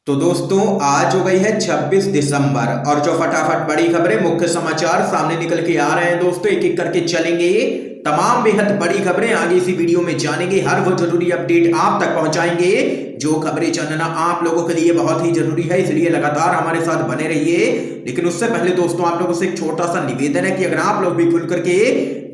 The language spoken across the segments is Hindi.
तो दोस्तों आज हो गई है 26 दिसंबर और जो फटाफट बड़ी खबरें मुख्य समाचार सामने निकल के आ रहे हैं दोस्तों एक एक करके चलेंगे। तमाम बेहद बड़ी खबरें आगे इसी वीडियो में जानेंगे। हर वो जरूरी अपडेट आप तक पहुंचाएंगे जो खबरें जानना आप लोगों के लिए बहुत ही जरूरी है, इसलिए लगातार हमारे साथ बने रहिए। लेकिन उससे पहले दोस्तों आप लोगों से एक छोटा सा निवेदन है कि अगर आप लोग भी खुल करके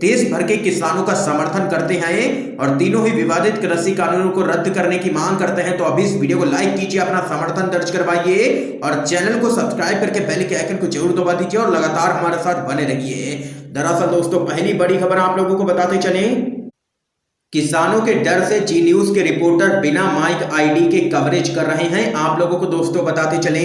देश भर के किसानों का समर्थन करते हैं और तीनों ही विवादित कृषि कानूनों को रद्द करने की मांग करते हैं तो अभी इस वीडियो को लाइक कीजिए, अपना समर्थन दर्ज करवाइए और चैनल को सब्सक्राइब करके बेल के आइकन को जरूर दबा दीजिए और लगातार हमारे साथ बने रहिए। दरअसल दोस्तों पहली बड़ी खबर आप लोगों को बताते चले, किसानों के डर से जी न्यूज के रिपोर्टर बिना माइक आईडी के कवरेज कर रहे हैं। आप लोगों को दोस्तों बताते चले,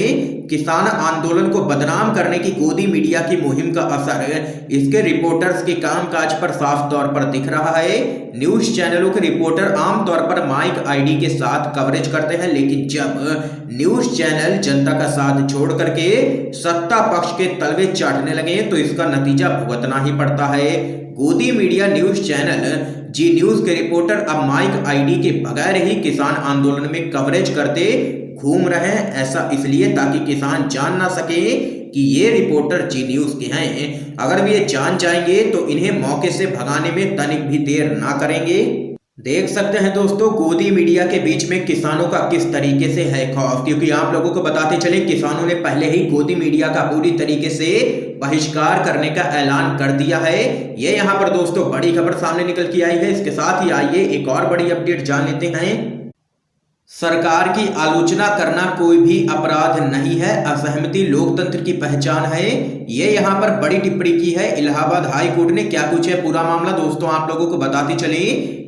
किसान आंदोलन को बदनाम करने की गोदी मीडिया की मुहिम का असर इसके रिपोर्टर्स के कामकाज पर साफ तौर पर दिख रहा है। न्यूज चैनलों के रिपोर्टर आमतौर पर माइक आईडी के साथ कवरेज करते हैं, लेकिन जब न्यूज चैनल जनता का साथ छोड़ करके सत्ता पक्ष के तलवे चाटने लगे तो इसका नतीजा भुगतना ही पड़ता है। गोदी मीडिया न्यूज चैनल जी न्यूज के रिपोर्टर अब माइक आईडी के बगैर ही किसान आंदोलन में कवरेज करते घूम रहे हैं। ऐसा इसलिए ताकि किसान जान ना सके कि ये रिपोर्टर जी न्यूज के हैं। अगर वे ये जान जाएंगे तो इन्हें मौके से भगाने में तनिक भी देर ना करेंगे। देख सकते हैं दोस्तों गोदी मीडिया के बीच में किसानों का किस तरीके से है खौफ, क्योंकि आप लोगों को बताते चले किसानों ने पहले ही गोदी मीडिया का पूरी तरीके से बहिष्कार करने का ऐलान कर दिया है। ये यहाँ पर दोस्तों बड़ी खबर सामने निकल के आई है। इसके साथ ही आइए एक और बड़ी अपडेट जान लेते हैं। सरकार की आलोचना करना कोई भी अपराध नहीं है, असहमति लोकतंत्र की पहचान है। ये यहाँ पर बड़ी टिप्पणी की है इलाहाबाद हाई कोर्ट ने। क्या कुछ है पूरा मामला दोस्तों आप लोगों को बताते चले।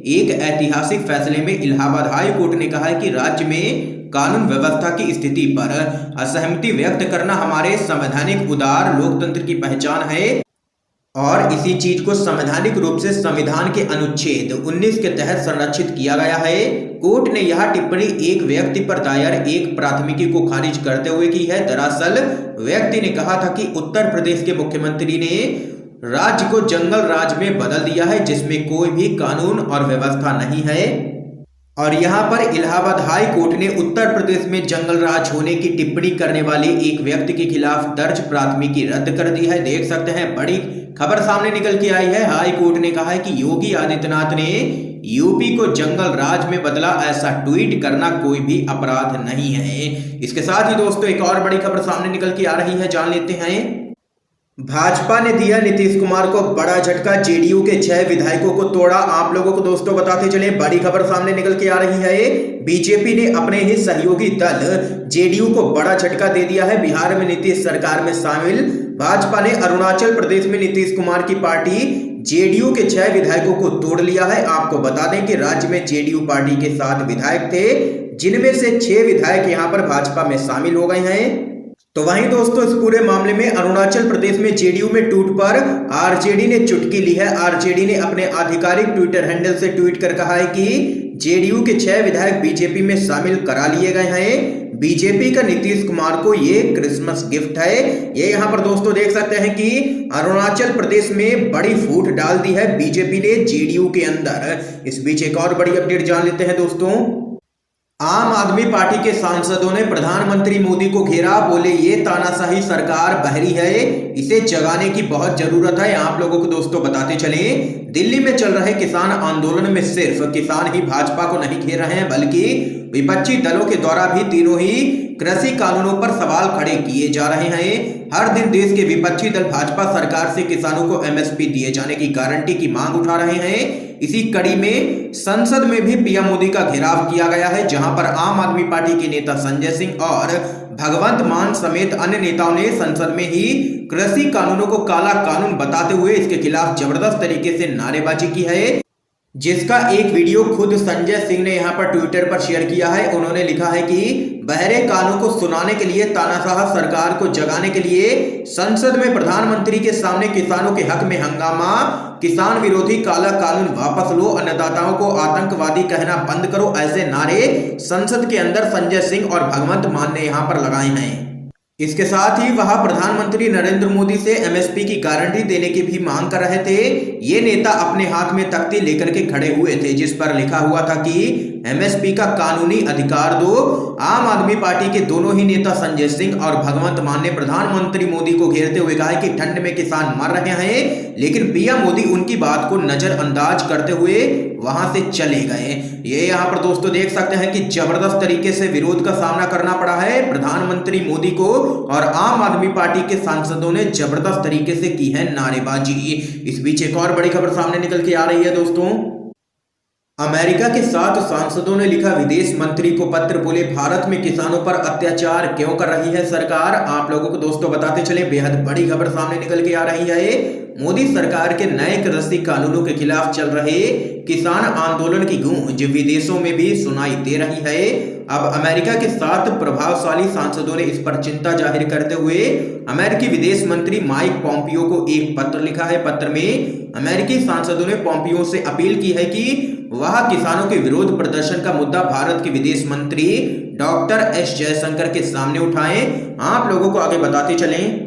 एक ऐतिहासिक फैसले में इलाहाबाद हाई कोर्ट ने कहा है कि राज्य में कानून व्यवस्था की स्थिति पर असहमति व्यक्त करना हमारे संवैधानिक उदार लोकतंत्र की पहचान है और इसी चीज को संवैधानिक रूप से संविधान के अनुच्छेद 19 के तहत संरक्षित किया गया है। कोर्ट ने यह टिप्पणी एक व्यक्ति पर दायर एक प्राथमिकी को खारिज करते हुए की है। दरअसल व्यक्ति ने कहा था कि उत्तर प्रदेश के मुख्यमंत्री ने राज्य को जंगल राज में बदल दिया है जिसमें कोई भी कानून और व्यवस्था नहीं है। और यहाँ पर इलाहाबाद हाई कोर्ट ने उत्तर प्रदेश में जंगल राज होने की टिप्पणी करने वाले एक व्यक्ति के खिलाफ दर्ज प्राथमिकी रद्द कर दी है। देख सकते हैं बड़ी खबर सामने निकल के आई है। हाई कोर्ट ने कहा है कि योगी आदित्यनाथ ने यूपी को जंगल राज में बदला, ऐसा ट्वीट करना कोई भी अपराध नहीं है। इसके साथ ही दोस्तों एक और बड़ी खबर सामने निकल के आ रही है, जान लेते हैं। भाजपा ने दिया नीतीश कुमार को बड़ा झटका, जेडीयू के 6 विधायकों को तोड़ा। आप लोगों को दोस्तों बताते चले बड़ी खबर सामने निकल के आ रही है। बीजेपी ने अपने ही सहयोगी दल जेडीयू को बड़ा झटका दे दिया है। बिहार में नीतीश सरकार में शामिल भाजपा ने अरुणाचल प्रदेश में नीतीश कुमार की पार्टी जेडीयू के 6 विधायकों को तोड़ लिया है। आपको बता दें कि राज्य में जेडीयू पार्टी के 7 विधायक थे, जिनमें से 6 विधायक यहां पर भाजपा में शामिल हो गए हैं। तो वहीं दोस्तों इस पूरे मामले में अरुणाचल प्रदेश में जेडीयू में टूट पर आरजेडी ने चुटकी ली है। आरजेडी ने अपने आधिकारिक ट्विटर हैंडल से ट्वीट कर कहा है कि जेडीयू के 6 विधायक बीजेपी में शामिल करा लिए गए हैं। बीजेपी का नीतीश कुमार को ये क्रिसमस गिफ्ट है। ये यहाँ पर दोस्तों देख सकते हैं कि अरुणाचल प्रदेश में बड़ी फूट डाल दी है बीजेपी ने जेडीयू के अंदर। इस बीच एक और बड़ी अपडेट जान लेते हैं दोस्तों। आम आदमी पार्टी के सांसदों ने प्रधानमंत्री मोदी को घेरा, बोले ये तानाशाही सरकार बहरी है, इसे जगाने की बहुत जरूरत है। आप लोगों को दोस्तों बताते चले दिल्ली में चल रहे किसान आंदोलन में सिर्फ किसान ही भाजपा को नहीं घेर रहे हैं बल्कि विपक्षी दलों के द्वारा भी तीनों ही कृषि कानूनों पर सवाल खड़े किए जा रहे हैं। हर दिन देश के विपक्षी दल भाजपा सरकार से किसानों को एमएसपी दिए जाने की गारंटी की मांग उठा रहे हैं। इसी कड़ी में संसद में भी पीएम मोदी का घेराव किया गया है, जहां पर आम आदमी पार्टी के नेता संजय सिंह और भगवंत मान समेत अन्य नेताओं ने संसद में ही कृषि कानूनों को काला कानून बताते हुए इसके खिलाफ जबरदस्त तरीके से नारेबाजी की है, जिसका एक वीडियो खुद संजय सिंह ने यहां पर ट्विटर पर शेयर किया है। उन्होंने लिखा है कि बहरे कानों को सुनाने के लिए, तानाशाह सरकार को जगाने के लिए संसद में प्रधानमंत्री के सामने किसानों के हक में हंगामा, किसान विरोधी काला कानून वापस लो, अन्नदाताओं को आतंकवादी कहना बंद करो, ऐसे नारे संसद के अंदर संजय सिंह और भगवंत मान ने यहां पर लगाए हैं। इसके साथ ही वह प्रधानमंत्री नरेंद्र मोदी से एमएसपी की गारंटी देने की भी मांग कर रहे थे। ये नेता अपने हाथ में तख्ती लेकर के खड़े हुए थे जिस पर लिखा हुआ था कि एमएसपी का कानूनी अधिकार दो। आम आदमी पार्टी के दोनों ही नेता संजय सिंह और भगवंत मान ने प्रधानमंत्री मोदी को घेरते हुए कहा कि ठंड में किसान मर रहे हैं, लेकिन पीएम मोदी उनकी बात को नजरअंदाज करते हुए वहां से चले गए। ये यहाँ पर दोस्तों देख सकते हैं कि जबरदस्त तरीके से विरोध का सामना करना पड़ा है प्रधानमंत्री मोदी को, और आम आदमी पार्टी के सांसदों ने जबरदस्त तरीके से की है नारेबाजी। इस बीच एक और बड़ी खबर सामने निकल के आ रही है दोस्तों। अमेरिका के 7 सांसदों ने लिखा विदेश मंत्री को पत्र, बोले भारत में किसानों पर अत्याचार क्यों कर रही है सरकार। आप लोगों को दोस्तों बताते चले बेहद बड़ी खबर सामने निकल के आ रही है। मोदी सरकार के नए कृषि कानूनों के खिलाफ चल रहे किसान आंदोलन की गूंज विदेशों में भी सुनाई दे रही है। अब अमेरिका के 7 प्रभावशाली सांसदों ने इस पर चिंता जाहिर करते हुए अमेरिकी विदेश मंत्री माइक पॉम्पियो को एक पत्र लिखा है। पत्र में अमेरिकी सांसदों ने पॉम्पियो से अपील की है कि वह किसानों के विरोध प्रदर्शन का मुद्दा भारत के विदेश मंत्री डॉक्टर एस जयशंकर के सामने उठाएं। आप लोगों को आगे बताते चलें।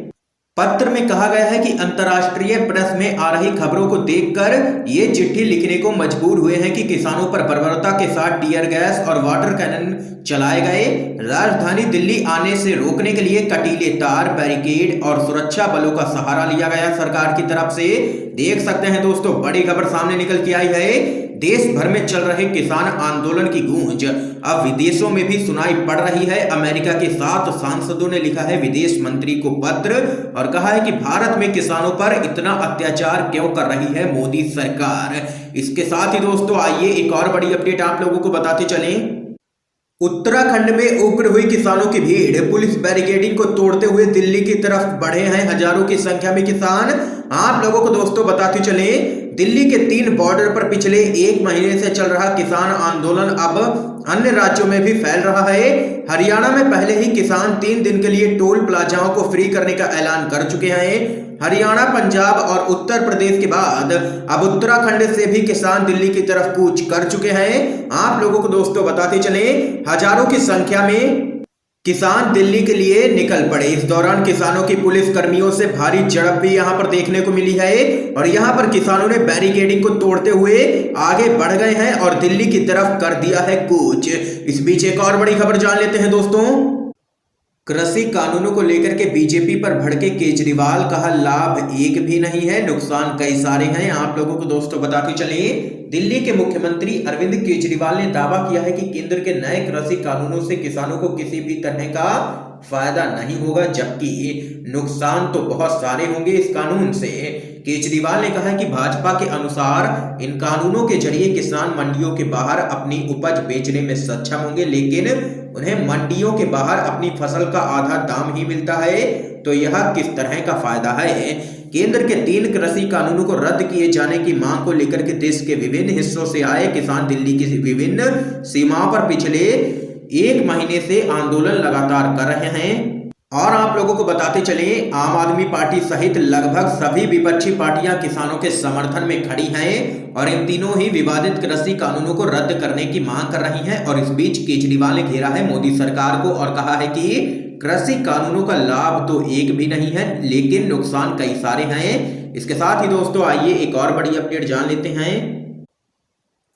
पत्र में कहा गया है कि अंतर्राष्ट्रीय प्रेस में आ रही खबरों को देखकर ये चिट्ठी लिखने को मजबूर हुए हैं कि किसानों पर बर्बरता के साथ टीयर गैस और वाटर कैनन चलाए गए। राजधानी दिल्ली आने से रोकने के लिए कटीले तार, बैरिकेड और सुरक्षा बलों का सहारा लिया गया सरकार की तरफ से। देख सकते हैं दोस्तों बड़ी खबर सामने निकल के आई है। देश भर में चल रहे किसान आंदोलन की गूंज अब विदेशों में भी सुनाई पड़ रही है। अमेरिका के 7 सांसदों ने लिखा है विदेश मंत्री को पत्र और कहा है कि भारत में किसानों पर इतना अत्याचार क्यों कर रही है मोदी सरकार। इसके साथ ही दोस्तों आइए एक और बड़ी अपडेट आप लोगों को बताते चलें। उत्तराखंड में उग्र हुई किसानों की भीड़, पुलिस बैरिकेडिंग को तोड़ते हुए दिल्ली की तरफ बढ़े हैं हजारों की संख्या में किसान। आप लोगों को दोस्तों बताते चले दिल्ली के 3 बॉर्डर पर पिछले 1 महीने से चल रहा किसान आंदोलन अब अन्य राज्यों में भी फैल रहा है। हरियाणा में पहले ही किसान 3 दिन के लिए टोल प्लाजाओं को फ्री करने का ऐलान कर चुके हैं। हरियाणा, पंजाब और उत्तर प्रदेश के बाद अब उत्तराखंड से भी किसान दिल्ली की तरफ कूच कर चुके हैं। आप लोगों को दोस्तों बताते चले हजारों की संख्या में किसान दिल्ली के लिए निकल पड़े। इस दौरान किसानों की पुलिस कर्मियों से भारी झड़प भी यहां पर देखने को मिली है और यहां पर किसानों ने बैरिकेडिंग को तोड़ते हुए आगे बढ़ गए हैं और दिल्ली की तरफ कर दिया है कूच। इस बीच एक और बड़ी खबर जान लेते हैं दोस्तों। कृषि कानूनों को लेकर के बीजेपी पर भड़के केजरीवाल, कहा लाभ एक भी नहीं है, नुकसान कई सारे हैं। आप लोगों को दोस्तों बताते चले दिल्ली के मुख्यमंत्री अरविंद केजरीवाल ने दावा किया है कि केंद्र के नए कृषि कानूनों से किसानों को किसी भी तरह का फायदा नहीं होगा, जबकि नुकसान तो बहुत सारे होंगे इस कानून से। केजरीवाल ने कहा है कि भाजपा के अनुसार इन कानूनों के जरिए किसान मंडियों के बाहर अपनी उपज बेचने में सक्षम होंगे, लेकिन उन्हें मंडियों के बाहर अपनी फसल का आधा दाम ही मिलता है, तो यह किस तरह का फायदा है। केंद्र के 3 कृषि कानूनों को रद्द किए जाने की मांग को लेकर के देश के विभिन्न हिस्सों से आए किसान दिल्ली की विभिन्न सीमाओं पर पिछले 1 महीने से आंदोलन लगातार कर रहे हैं। और आप लोगों को बताते चले आम आदमी पार्टी सहित लगभग सभी विपक्षी पार्टियां किसानों के समर्थन में खड़ी हैं और इन तीनों ही विवादित कृषि कानूनों को रद्द करने की मांग कर रही हैं। और इस बीच केजरीवाल ने घेरा है मोदी सरकार को और कहा है कि कृषि कानूनों का लाभ तो एक भी नहीं है, लेकिन नुकसान कई सारे हैं। इसके साथ ही दोस्तों आइए एक और बड़ी अपडेट जान लेते हैं।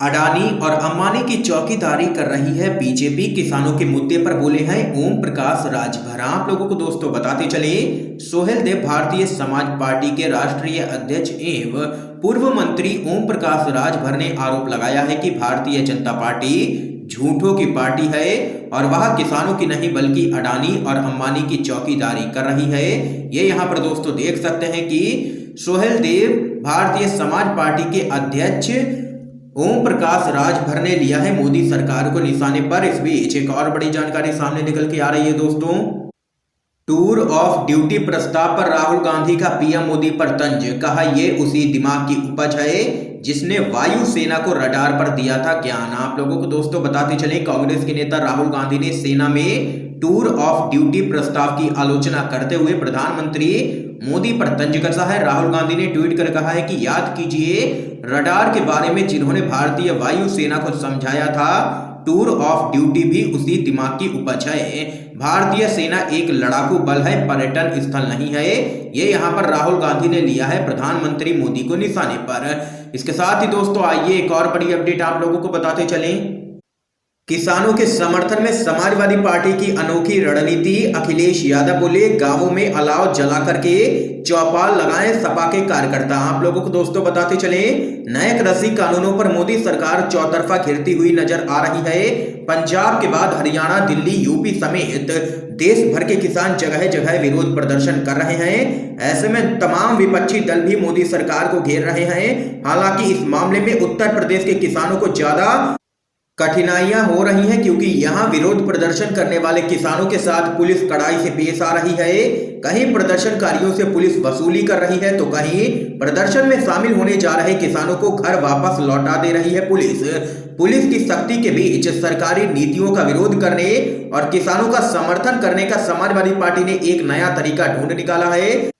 अडानी और अंबानी की चौकीदारी कर रही है बीजेपी, किसानों के मुद्दे पर बोले हैं ओम प्रकाश राजभर। आप लोगों को दोस्तों बताते चले सोहेल देव भारतीय समाज पार्टी के राष्ट्रीय अध्यक्ष एवं पूर्व मंत्री ओम प्रकाश राजभर ने आरोप लगाया है कि भारतीय जनता पार्टी झूठों की पार्टी है और वह किसानों की नहीं बल्कि अडानी और अंबानी की चौकीदारी कर रही है। ये यहाँ पर दोस्तों देख सकते हैं कि सोहेल देव भारतीय समाज पार्टी के अध्यक्ष ओम प्रकाश राजभर ने लिया है मोदी सरकार को निशाने पर। इस बीच एक और बड़ी जानकारी सामने निकल के आ रही है दोस्तों। टूर ऑफ ड्यूटी प्रस्ताव पर राहुल गांधी का पीएम मोदी पर तंज, कहा यह उसी दिमाग की उपज है जिसने वायुसेना को रडार पर दिया था ज्ञान। आप लोगों को दोस्तों बताते चले कांग्रेस के नेता राहुल गांधी ने सेना में टूर ऑफ ड्यूटी प्रस्ताव की आलोचना करते हुए प्रधानमंत्री मोदी पर तंज कसा है। राहुल गांधी ने ट्वीट कर कहा है कि याद कीजिए रडार के बारे में जिन्होंने भारतीय वायुसेना को समझाया था टूर ऑफ ड्यूटी भी उसी दिमाग की उपज है। भारतीय सेना एक लड़ाकू बल है, पर्यटन स्थल नहीं है। ये यहाँ पर राहुल गांधी ने लिया है प्रधानमंत्री मोदी को निशाने पर। इसके साथ ही दोस्तों आइए एक और बड़ी अपडेट आप लोगों को बताते चलें। किसानों के समर्थन में समाजवादी पार्टी की अनोखी रणनीति। अखिलेश यादव बोले गांवों में अलाव जला करके चौपाल लगाएं सपा के कार्यकर्ता। आप लोगों को दोस्तों बताते चले, नए कृषि कानूनों पर मोदी सरकार चौतरफा घिरती हुई नजर आ रही है। पंजाब के बाद हरियाणा, दिल्ली, यूपी समेत देश भर के किसान जगह जगह विरोध प्रदर्शन कर रहे हैं। ऐसे में तमाम विपक्षी दल भी मोदी सरकार को घेर रहे हैं। हालांकि इस मामले में उत्तर प्रदेश के किसानों को ज्यादा कठिनाइयां हो रही हैं, क्योंकि यहां विरोध प्रदर्शन करने वाले किसानों के साथ पुलिस कड़ाई से पेश आ रही है। कहीं प्रदर्शनकारियों से पुलिस वसूली कर रही है, तो कहीं प्रदर्शन में शामिल होने जा रहे किसानों को घर वापस लौटा दे रही है पुलिस। पुलिस की सख्ती के बीच सरकारी नीतियों का विरोध करने और किसानों का समर्थन करने का समाजवादी पार्टी ने एक नया तरीका ढूंढ निकाला है।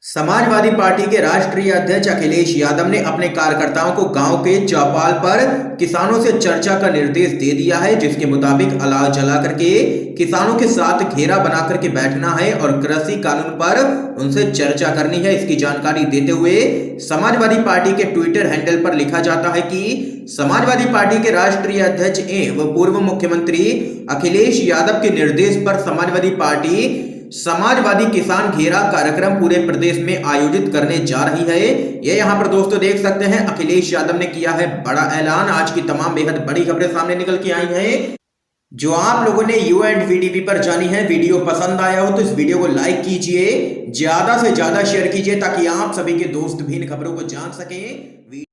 समाजवादी पार्टी के राष्ट्रीय अध्यक्ष अखिलेश यादव ने अपने कार्यकर्ताओं को गांव के चौपाल पर किसानों से चर्चा का निर्देश दे दिया है, जिसके मुताबिक अलाव जला करके किसानों के साथ घेरा बना करके बैठना है और कृषि कानून पर उनसे चर्चा करनी है। इसकी जानकारी देते हुए समाजवादी पार्टी के ट्विटर हैंडल पर लिखा जाता है कि समाजवादी पार्टी के राष्ट्रीय अध्यक्ष एवं पूर्व मुख्यमंत्री अखिलेश यादव के निर्देश पर समाजवादी पार्टी समाजवादी किसान घेरा कार्यक्रम पूरे प्रदेश में आयोजित करने जा रही है। ये यहाँ पर दोस्तों देख सकते हैं, अखिलेश यादव ने किया है बड़ा ऐलान। आज की तमाम बेहद बड़ी खबरें सामने निकल के आई हैं, जो आप लोगों ने UNV TV पर जानी है। वीडियो पसंद आया हो तो इस वीडियो को लाइक कीजिए, ज्यादा से ज्यादा शेयर कीजिए, ताकि आप सभी के दोस्त भी इन खबरों को जान सकें।